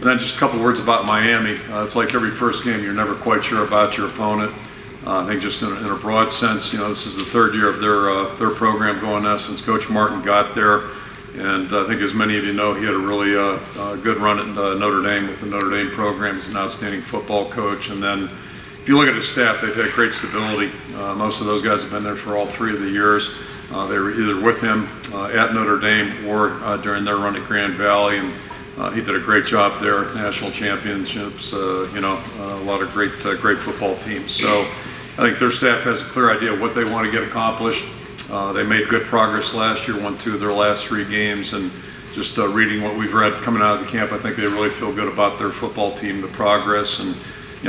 And then just a couple words about Miami. It's like every first game, you're never quite sure about your opponent. I think just in a broad sense, this is the third year of their program going on since Coach Martin got there. And I think as many of you know, he had a really good run at Notre Dame with the Notre Dame program. He's an outstanding football coach. And then if you look at his staff, they've had great stability. Most of those guys have been there for all 3 of the years. They were either with him at Notre Dame or during their run at Grand Valley. And he did a great job there, national championships, a lot of great football teams. So I think their staff has a clear idea of what they want to get accomplished. They made good progress last year, won 2 of their last 3 games, and just reading what we've read coming out of the camp, I think they really feel good about their football team, the progress. And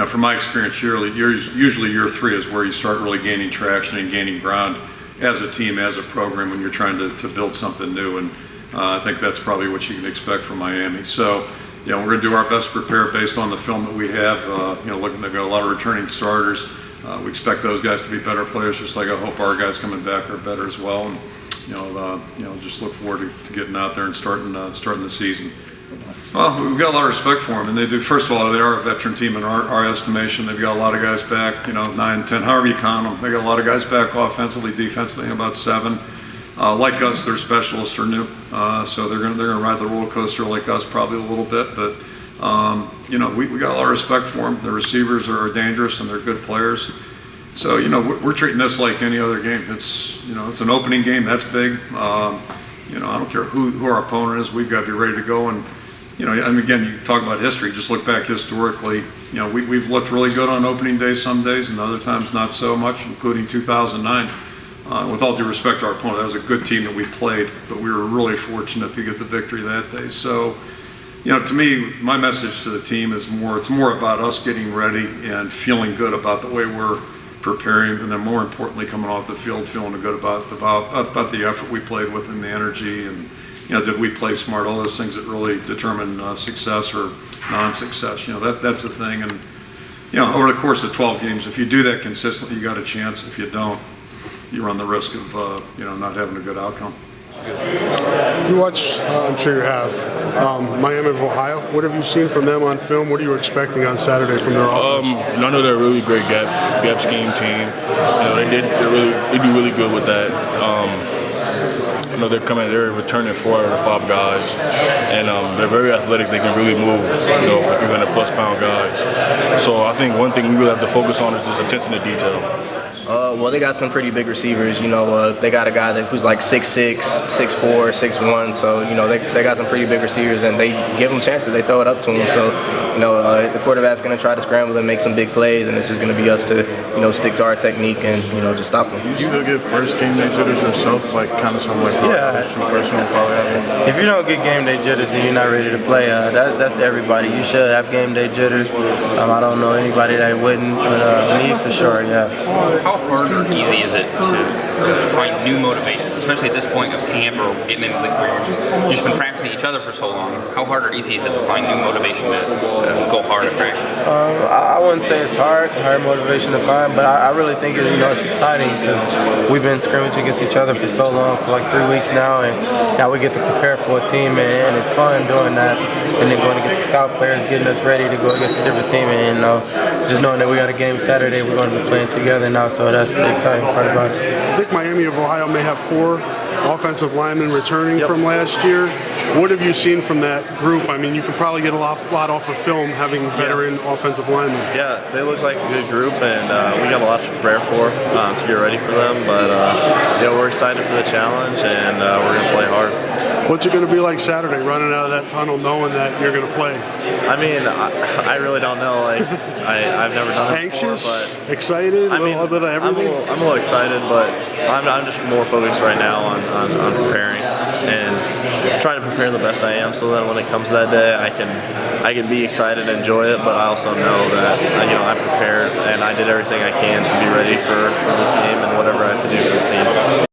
from my experience, usually year 3 is where you start really gaining traction and gaining ground as a team, as a program, when you're trying to build something new. And I think that's probably what you can expect from Miami. So, we're going to do our best to prepare based on the film that we have. Looking, they've got a lot of returning starters. We expect those guys to be better players, just like I hope our guys coming back are better as well. And just look forward to getting out there and starting the season. Well, we've got a lot of respect for them, and they do. First of all, they are a veteran team in our estimation. They've got a lot of guys back, 9, 10, however you count them. They got a lot of guys back offensively, defensively, about 7. Like us, their specialists are new, so they're gonna ride the roller coaster like us probably a little bit. But we got a lot of respect for them. The receivers are dangerous and they're good players. So we're treating this like any other game. It's it's an opening game. That's big. I don't care who our opponent is. We've got to be ready to go. And again, you talk about history. Just look back historically. We've looked really good on opening day some days, and other times not so much, including 2009. With all due respect to our opponent, that was a good team that we played, but we were really fortunate to get the victory that day. So, to me, my message to the team is it's more about us getting ready and feeling good about the way we're preparing, and then more importantly, coming off the field feeling good about the effort we played with and the energy, and did we play smart? All those things that really determine success or non-success. That's the thing. And over the course of 12 games, if you do that consistently, you got a chance. If you don't, you run the risk of not having a good outcome. You watch, I'm sure you have, Miami of Ohio. What have you seen from them on film? What are you expecting on Saturday from their offense? I know they're a really great gap scheme team. They do really good with that. They're returning 4 out of the 5 guys, and they're very athletic. They can really move, for 300+ pound guys. So I think one thing we really have to focus on is just attention to detail. Well, they got some pretty big receivers. They got a guy who's like 6'6", 6'4", 6'1". So they got some pretty big receivers, and they give them chances. They throw it up to them. So the quarterback's going to try to scramble and make some big plays, and it's just going to be us to stick to our technique and just stop them. You still get first game day jitters yourself, like kind of something like personal probably. If you don't get game day jitters, then you're not ready to play. That's everybody. You should have game day jitters. I don't know anybody that wouldn't, but me for sure, yeah. How hard or easy is it to find new motivation, especially at this point of camp or getting in the league where you've just been practicing each other for so long? How hard or easy is it to find new motivation to go hard at practice? I wouldn't say it's hard motivation to find, but I really think it's exciting because we've been scrimmaging against each other for so long, for like 3 weeks now, and now we get to prepare for a team, and it's fun doing that, and then going against the scout players, getting us ready to go against a different team, and just knowing that we got a game Saturday, we're going to be playing together now, so that's the exciting part about it. I think Miami of Ohio may have 4 offensive linemen returning from last year. What have you seen from that group? I mean, you can probably get a lot off of film having veteran offensive linemen. Yeah, they look like a good group, and we got a lot to prepare for to get ready for them. But we're excited for the challenge, and we're going to play hard. What's it going to be like Saturday, running out of that tunnel knowing that you're going to play? I mean, I really don't know. I've never done it before. Anxious? But excited? A little bit of everything? I'm a little excited, but I'm just more focused right now on preparing and trying to prepare the best I am, so that when it comes to that day, I can be excited and enjoy it. But I also know that I prepared and I did everything I can to be ready for this game and whatever I have to do for the team.